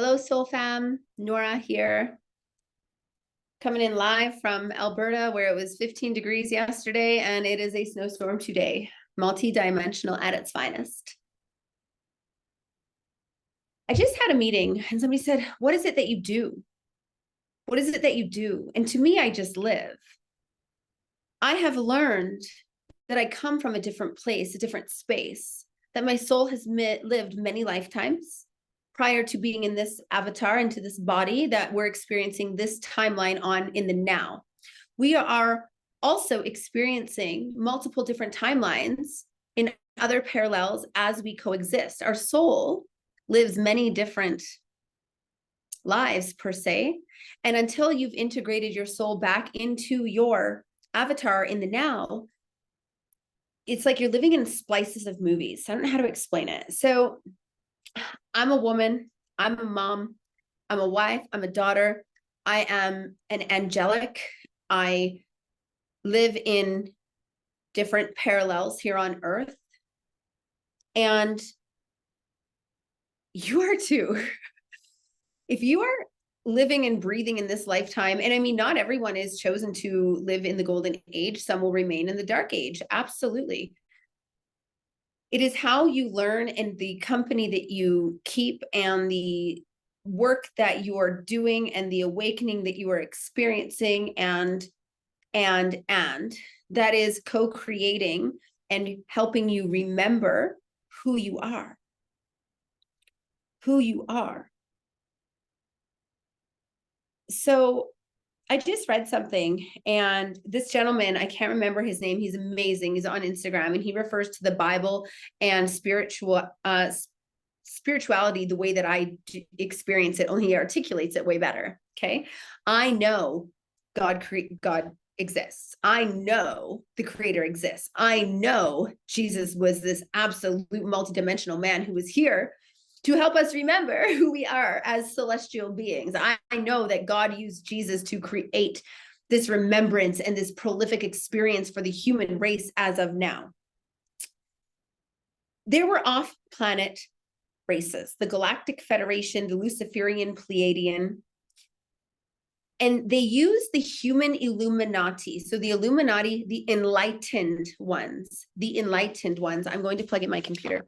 Hello, Soul Fam. Nora here, coming in live from Alberta, where it was 15 degrees yesterday, and it is a snowstorm today. Multi-dimensional at its finest. I just had a meeting, and somebody said, "What is it that you do? What is it that you do?" And to me, I just live. I have learned that I come from a different place, a different space, that my soul has lived many lifetimes prior to being in this avatar, into this body that we're experiencing this timeline on in the now. We are also experiencing multiple different timelines in other parallels as we coexist. Our soul lives many different lives per se. And until you've integrated your soul back into your avatar in the now, it's like you're living in splices of movies. I don't know how to explain it. So I'm a woman, I'm a mom, I'm a wife, I'm a daughter, I am an angelic. I live in different parallels here on earth. And you are too. If you are living and breathing in this lifetime, and I mean, not everyone is chosen to live in the golden age. Some will remain in the dark age. Absolutely. It is how you learn and the company that you keep and the work that you are doing and the awakening that you are experiencing and that is co-creating and helping you remember who you are. Who you are. So I just read something, and this gentleman, I can't remember his name. He's amazing. He's on Instagram, and he refers to the Bible and spirituality the way that I experience it, only he articulates it way better. Okay. I know God exists. I know the creator exists. I know Jesus was this absolute multidimensional man who was here to help us remember who we are as celestial beings. I know that God used Jesus to create this remembrance and this prolific experience for the human race as of now. There were off-planet races, the Galactic Federation, the Luciferian Pleiadian, and they use the human Illuminati. So the Illuminati, the enlightened ones, I'm going to plug in my computer.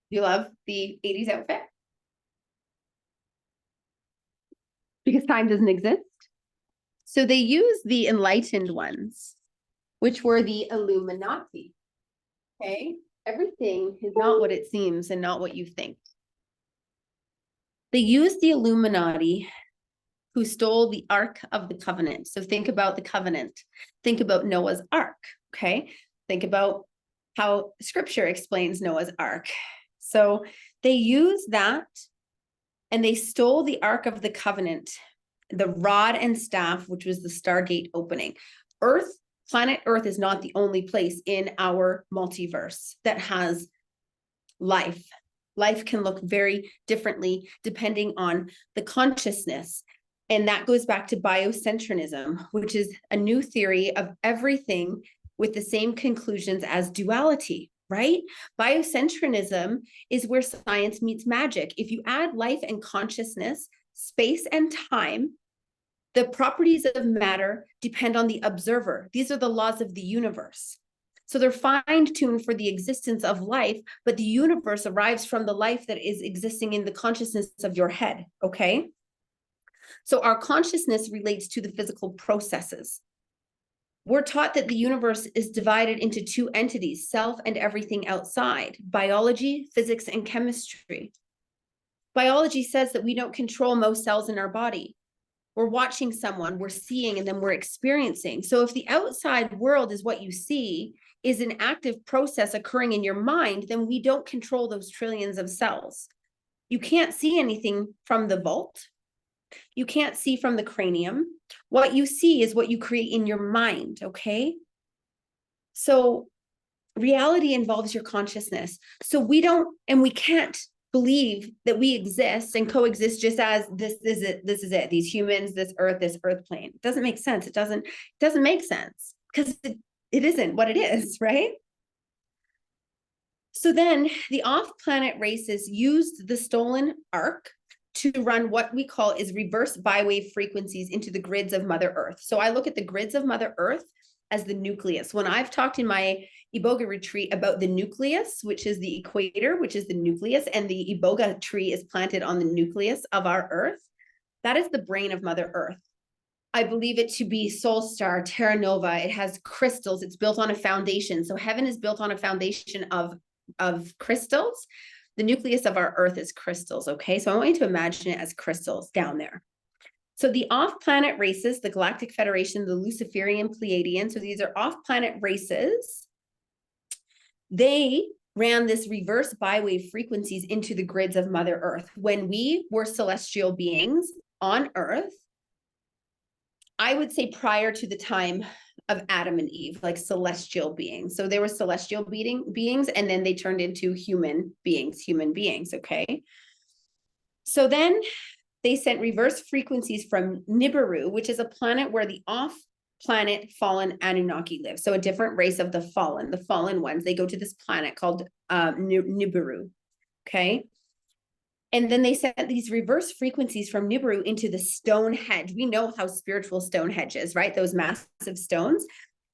You love the 80s outfit? Because time doesn't exist. So they use the enlightened ones, which were the Illuminati. Okay? Everything is not what it seems and not what you think. They used the Illuminati who stole the Ark of the Covenant. So think about the covenant. Think about Noah's Ark. Okay? Think about how scripture explains Noah's Ark. So they used that and they stole the Ark of the Covenant, the rod and staff, which was the Stargate opening. Planet Earth is not the only place in our multiverse that has life. Life can look very differently depending on the consciousness. And that goes back to biocentrism, which is a new theory of everything with the same conclusions as duality. Right? Biocentrism is where science meets magic. If you add life and consciousness, space and time, the properties of matter depend on the observer. These are the laws of the universe. So they're fine-tuned for the existence of life, but the universe arrives from the life that is existing in the consciousness of your head, okay? So our consciousness relates to the physical processes. We're taught that the universe is divided into two entities, self and everything outside, biology, physics, and chemistry. Biology says that we don't control most cells in our body. We're watching someone, we're seeing, and then we're experiencing. So if the outside world is what you see, is an active process occurring in your mind, then we don't control those trillions of cells. You can't see anything from the vault. You can't see from the cranium. What you see is what you create in your mind, okay? So reality involves your consciousness. So we can't believe that we exist and coexist just as this is it, these humans, this earth plane. It doesn't make sense. It doesn't make sense because it isn't what it is, right? So then the off-planet races used the stolen ark to run what we call is reverse bi-wave frequencies into the grids of Mother Earth. So I look at the grids of Mother Earth as the nucleus. When I've talked in my Iboga retreat about the nucleus, which is the equator, which is the nucleus, and the Iboga tree is planted on the nucleus of our Earth, that is the brain of Mother Earth. I believe it to be Soul Star, Terra Nova. It has crystals. It's built on a foundation. So heaven is built on a foundation of crystals. The nucleus of our Earth is crystals, okay? So I want you to imagine it as crystals down there. So the off-planet races, the Galactic Federation, the Luciferian Pleiadian, so these are off-planet races. They ran this reverse bi-wave frequencies into the grids of Mother Earth. When we were celestial beings on Earth, I would say prior to the time of Adam and Eve, like celestial beings. So they were celestial beings, and then they turned into human beings, okay? So then they sent reverse frequencies from Nibiru, which is a planet where the off-planet fallen Anunnaki live. So a different race of the fallen ones. They go to this planet called Nibiru, okay? And then they sent these reverse frequencies from Nibiru into the Stonehenge. We know how spiritual Stonehenge is, right? Those massive stones.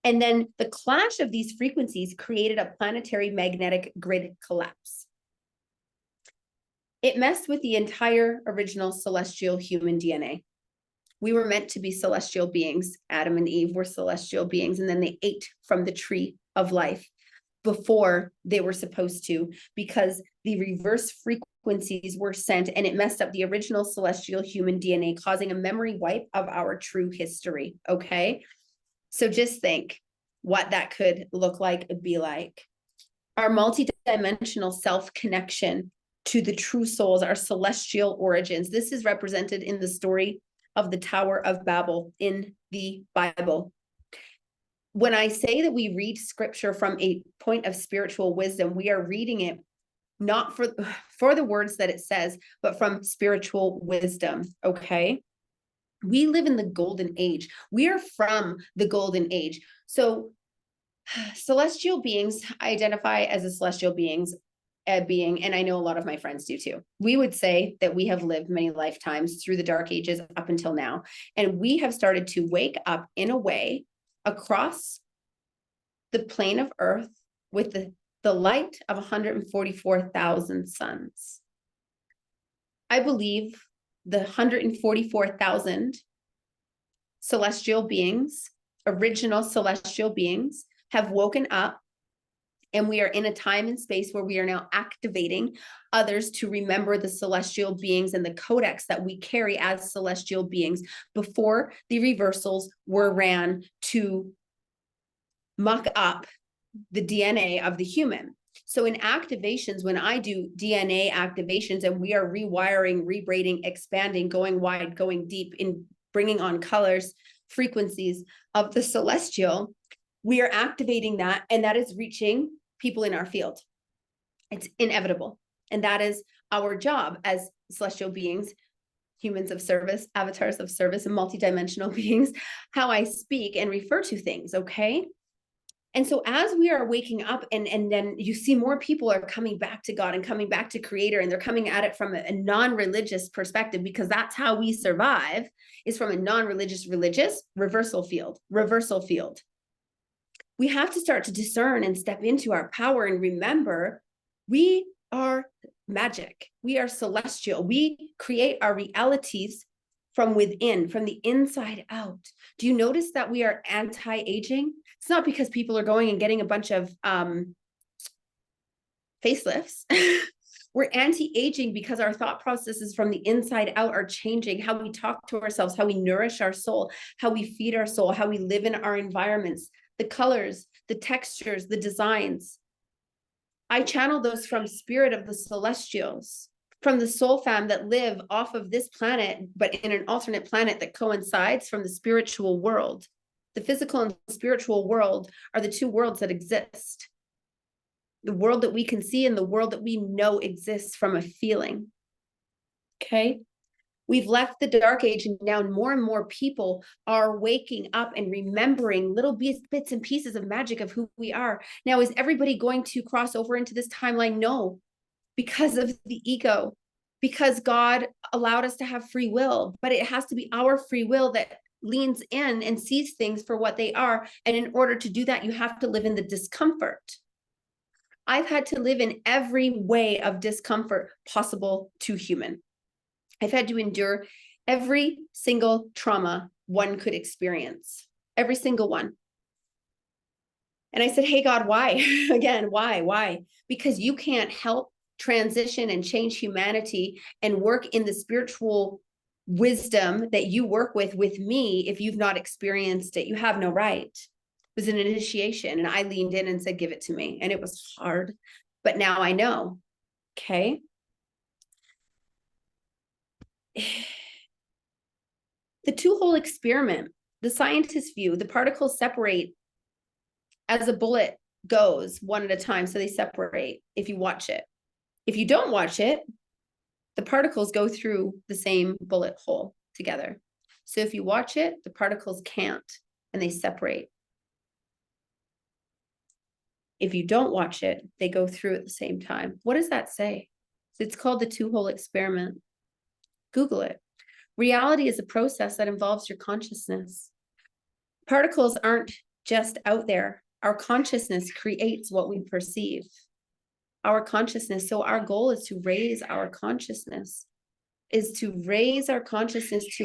And then the clash of these frequencies created a planetary magnetic grid collapse. It messed with the entire original celestial human DNA. We were meant to be celestial beings. Adam and Eve were celestial beings, and then they ate from the tree of life before they were supposed to, because the reverse frequencies were sent, and it messed up the original celestial human DNA, causing a memory wipe of our true history, okay? So just think what that could look like, be like. Our multidimensional self-connection to the true souls, our celestial origins. This is represented in the story of the Tower of Babel in the Bible. When I say that we read scripture from a point of spiritual wisdom, we are reading it not for the words that it says, but from spiritual wisdom, okay? We live in the golden age. We are from the golden age. So celestial beings identify as a celestial being, and I know a lot of my friends do too. We would say that we have lived many lifetimes through the dark ages up until now, and we have started to wake up in a way across the plane of Earth with the light of 144,000 suns. I believe the 144,000 celestial beings, original celestial beings, have woken up, and we are in a time and space where we are now activating others to remember the celestial beings and the codex that we carry as celestial beings before the reversals were ran to muck up the DNA of the human. So in activations, when I do DNA activations and we are rewiring, rebraiding, expanding, going wide, going deep, in bringing on colors, frequencies of the celestial, we are activating that, and that is reaching people in our field. It's inevitable. And that is our job as celestial beings, humans of service, avatars of service, and multidimensional beings, how I speak and refer to things, okay? And so as we are waking up, and then you see more people are coming back to God and coming back to Creator, and they're coming at it from a non-religious perspective, because that's how we survive, is from a non-religious, religious reversal field. We have to start to discern and step into our power and remember we are magic. We are celestial. We create our realities from within, from the inside out. Do you notice that we are anti-aging? It's not because people are going and getting a bunch of facelifts. We're anti-aging because our thought processes from the inside out are changing. How we talk to ourselves, how we nourish our soul, how we feed our soul, how we live in our environments, the colors, the textures, the designs. I channel those from spirit of the celestials, from the soul fam that live off of this planet, but in an alternate planet that coincides from the spiritual world. The physical and spiritual world are the two worlds that exist. The world that we can see and the world that we know exists from a feeling. Okay? We've left the dark age, and now more and more people are waking up and remembering little bits and pieces of magic of who we are. Now, is everybody going to cross over into this timeline? No, because of the ego, because God allowed us to have free will, but it has to be our free will that leans in and sees things for what they are. And in order to do that, you have to live in the discomfort. I've had to live in every way of discomfort possible to human. I've had to endure every single trauma one could experience, every single one. And I said, hey, God, why? Again, why? Because you can't help transition and change humanity and work in the spiritual wisdom that you work with me if you've not experienced it. You have no right. It was an initiation, and I leaned in and said, give it to me. And it was hard, but now I know. Okay. The two-hole experiment, the scientist's view, the particles separate as a bullet goes one at a time. So they separate if you watch it. If you don't watch it, the particles go through the same bullet hole together. So if you watch it, the particles can't, and they separate. If you don't watch it, they go through at the same time. What does that say? It's called the two-hole experiment. Google it. Reality is a process that involves your consciousness. Particles aren't just out there. Our consciousness creates what we perceive. Our consciousness. So our goal is to raise our consciousness, to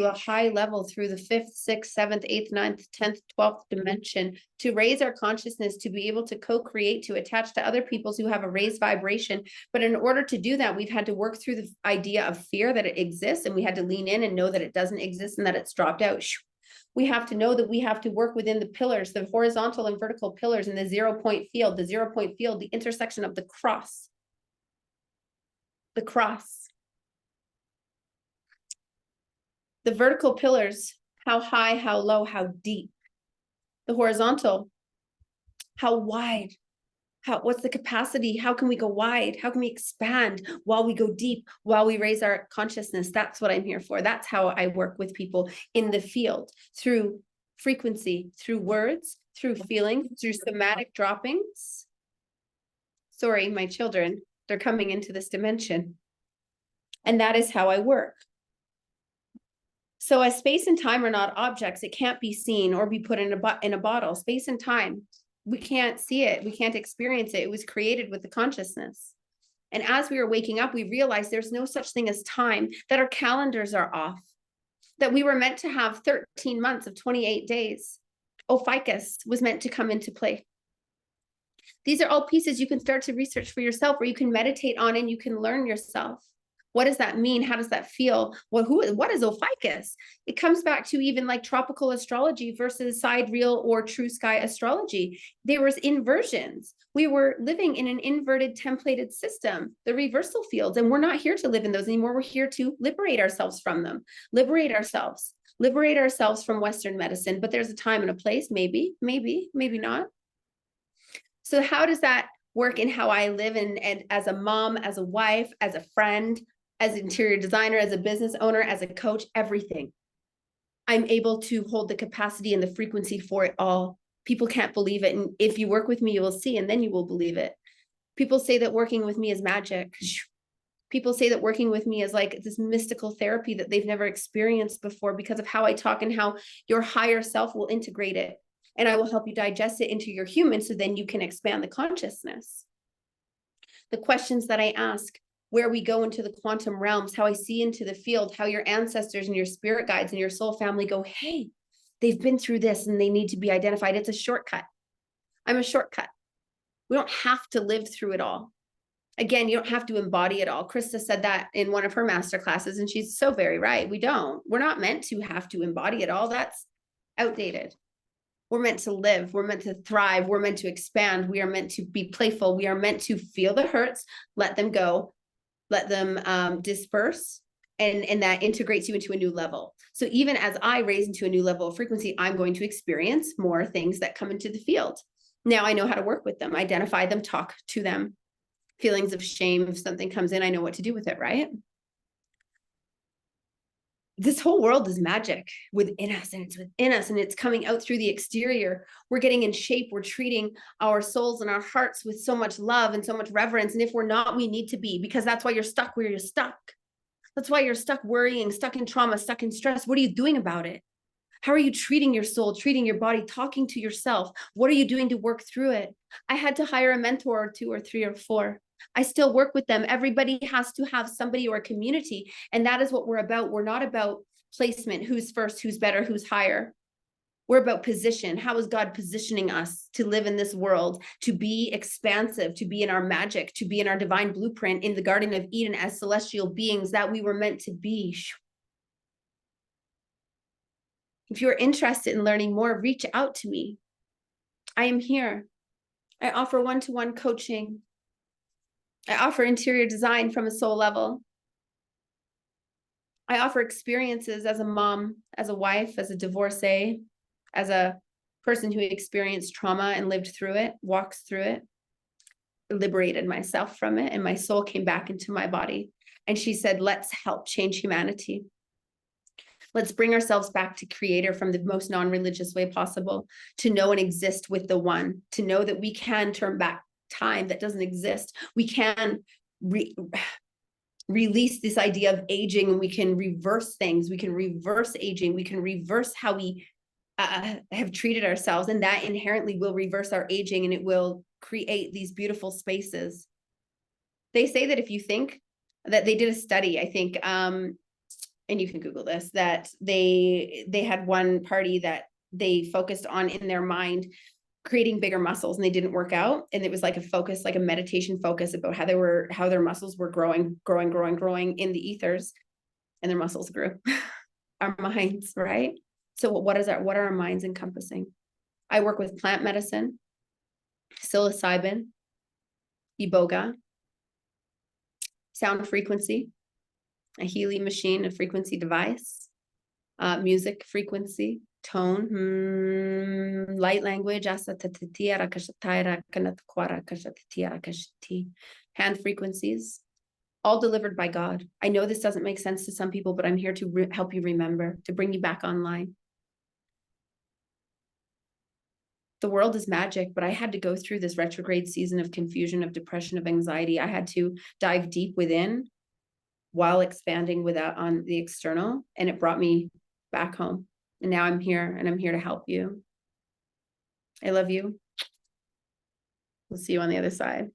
a high level through the 5th, 6th, 7th, 8th, 9th, 10th, 12th dimension, to raise our consciousness, to be able to co-create, to attach to other people's who have a raised vibration. But in order to do that, we've had to work through the idea of fear that it exists, and we had to lean in and know that it doesn't exist and that it's dropped out. We have to know that we have to work within the pillars, the horizontal and vertical pillars, and the 0-point field, the intersection of the cross. The cross. The vertical pillars, how high, how low, how deep. The horizontal, how wide, what's the capacity? How can we go wide? How can we expand while we go deep, while we raise our consciousness? That's what I'm here for. That's how I work with people in the field, through frequency, through words, through feelings, through somatic droppings. Sorry, my children, they're coming into this dimension. And that is how I work. So as space and time are not objects, it can't be seen or be put in a bottle. Space and time, we can't see it. We can't experience it. It was created with the consciousness. And as we were waking up, we realized there's no such thing as time, that our calendars are off, that we were meant to have 13 months of 28 days. Ophiuchus was meant to come into play. These are all pieces you can start to research for yourself, or you can meditate on and you can learn yourself. What does that mean? How does that feel? Well, what is Ophiuchus? It comes back to even like tropical astrology versus sidereal or true sky astrology. There was inversions. We were living in an inverted templated system, the reversal fields, and we're not here to live in those anymore. We're here to liberate ourselves from them, liberate ourselves from Western medicine. But there's a time and a place, maybe not. So how does that work in how I live and as a mom, as a wife, as a friend, as an interior designer, as a business owner, as a coach, everything? I'm able to hold the capacity and the frequency for it all. People can't believe it. And if you work with me, you will see, and then you will believe it. People say that working with me is magic. People say that working with me is like this mystical therapy that they've never experienced before because of how I talk and how your higher self will integrate it. And I will help you digest it into your human, so then you can expand the consciousness. The questions that I ask, where we go into the quantum realms, how I see into the field, how your ancestors and your spirit guides and your soul family go, hey, they've been through this and they need to be identified. It's a shortcut. I'm a shortcut. We don't have to live through it all. Again, you don't have to embody it all. Krista said that in one of her master classes, and she's so very right. We don't. We're not meant to have to embody it all. That's outdated. We're meant to live. We're meant to thrive. We're meant to expand. We are meant to be playful. We are meant to feel the hurts, let them go, let them disperse, and that integrates you into a new level. So even as I raise into a new level of frequency, I'm going to experience more things that come into the field. Now I know how to work with them, identify them, talk to them. Feelings of shame, if something comes in, I know what to do with it, right? this whole world is magic within us, and it's within us, and it's coming out through the exterior. We're getting in shape. We're treating our souls and our hearts with so much love and so much reverence. And if we're not, we need to be, because that's why you're stuck where you're stuck. That's why you're stuck worrying, stuck in trauma, stuck in stress. What are you doing about it? How are you treating your soul, treating your body, talking to yourself? What are you doing to work through it? I had to hire a mentor or 2 or 3 or 4. I still work with them. Everybody has to have somebody or a community. And that is what we're about. We're not about placement, who's first, who's better, who's higher. We're about position. How is God positioning us to live in this world, to be expansive, to be in our magic, to be in our divine blueprint in the Garden of Eden as celestial beings that we were meant to be? If you're interested in learning more, reach out to me. I am here. I offer one-to-one coaching. I offer interior design from a soul level. I offer experiences as a mom, as a wife, as a divorcee, as a person who experienced trauma and lived through it, walks through it, liberated myself from it, and my soul came back into my body. And she said, let's help change humanity. Let's bring ourselves back to Creator from the most non-religious way possible, to know and exist with the One, to know that we can turn back time that doesn't exist. We can release this idea of aging, and we can reverse things. We can reverse aging. We can reverse how we have treated ourselves, and that inherently will reverse our aging, and it will create these beautiful spaces. They say that if you think that, they did a study, I think, and you can Google this, that they had one party that they focused on in their mind creating bigger muscles, and they didn't work out. And it was like a focus, like a meditation focus about how their muscles were growing in the ethers, and their muscles grew. Our minds, right? So what are our minds encompassing? I work with plant medicine, psilocybin, iboga, sound frequency, a healing machine, a frequency device, music frequency, tone, light language, hand frequencies, all delivered by God. I know this doesn't make sense to some people, but I'm here to help you remember, to bring you back online. The world is magic, but I had to go through this retrograde season of confusion, of depression, of anxiety. I had to dive deep within while expanding on the external, and it brought me back home. And now I'm here, and I'm here to help you. I love you. We'll see you on the other side.